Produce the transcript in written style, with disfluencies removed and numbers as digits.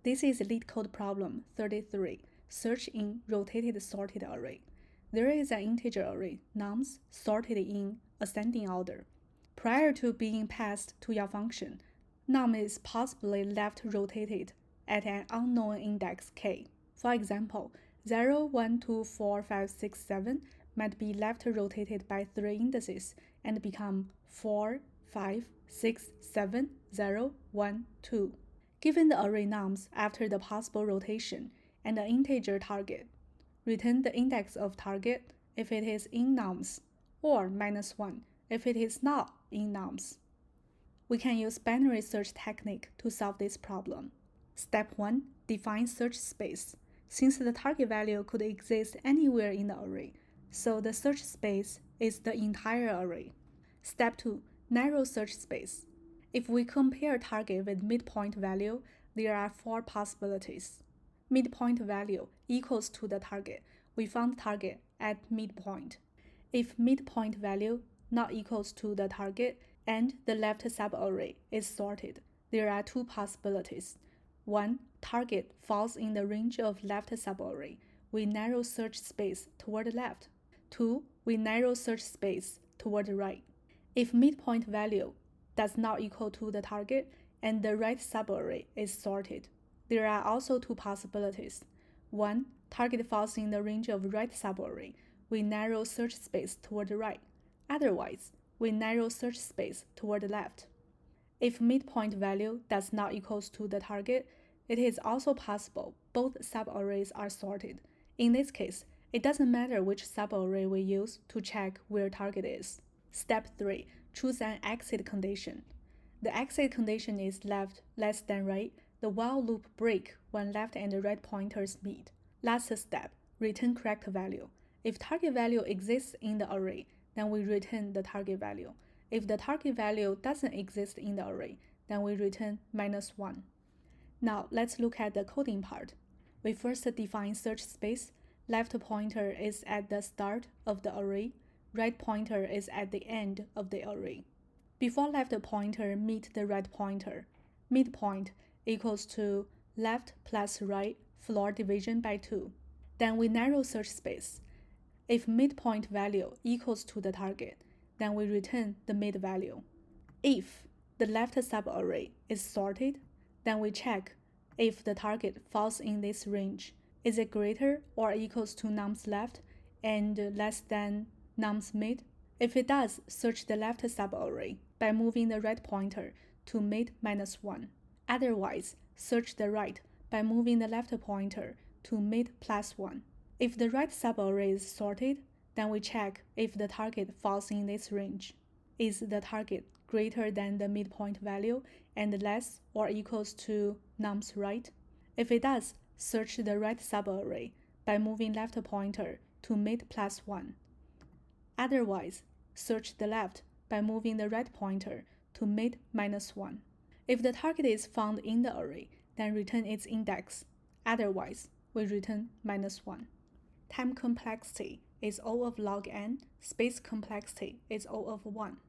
This is LeetCode problem 33, search in rotated sorted array. There is an integer array, nums, sorted in ascending order. Prior to being passed to your function, num is possibly left rotated at an unknown index k. For example, 0, 1, 2, 4, 5, 6, 7 might be left rotated by 3 indices and become 4, 5, 6, 7, 0, 1, 2. Given the array nums after the possible rotation and an integer target, return the index of target if it is in nums, or -1 if it is not in nums. We can use binary search technique to solve this problem. Step 1. Define search space. Since the target value could exist anywhere in the array, so the search space is the entire array. Step 2. Narrow search space. If we compare target with midpoint value, there are 4 possibilities. Midpoint value equals to the target. We found target at midpoint. If midpoint value not equals to the target and the left subarray is sorted, there are 2 possibilities. 1. Target falls in the range of left subarray. We narrow search space toward left. 2. We narrow search space toward right. If midpoint value does not equal to the target and the right subarray is sorted, there are also 2 possibilities. 1. Target falls in the range of right subarray. We narrow search space toward right. Otherwise, we narrow search space toward left. If midpoint value does not equal to the target, it is also possible both subarrays are sorted. In this case, it doesn't matter which subarray we use to check where target is. Step 3. Choose an exit condition. The exit condition is left less than right. The while loop break when left and right pointers meet. Last step. Return correct value. If target value exists in the array, then we return the target value. If the target value doesn't exist in the array, then we return -1. Now let's look at the coding part. We first define search space. Left pointer is at the start of the array. Right pointer is at the end of the array. Before left pointer meet the right pointer, midpoint equals to left plus right floor division by 2. Then we narrow search space. If midpoint value equals to the target, then we return the mid value. If the left subarray is sorted, then we check if the target falls in this range. Is it greater or equals to nums left and less than nums mid? If it does, search the left subarray by moving the right pointer to mid -1. Otherwise, search the right by moving the left pointer to mid +1. If the right subarray is sorted, then we check if the target falls in this range. Is the target greater than the midpoint value and less or equals to nums right? If it does, search the right subarray by moving left pointer to mid +1. Otherwise, search the left by moving the right pointer to mid -1. If the target is found in the array, then return its index. Otherwise, we return -1. Time complexity is O of log n, space complexity is O of 1.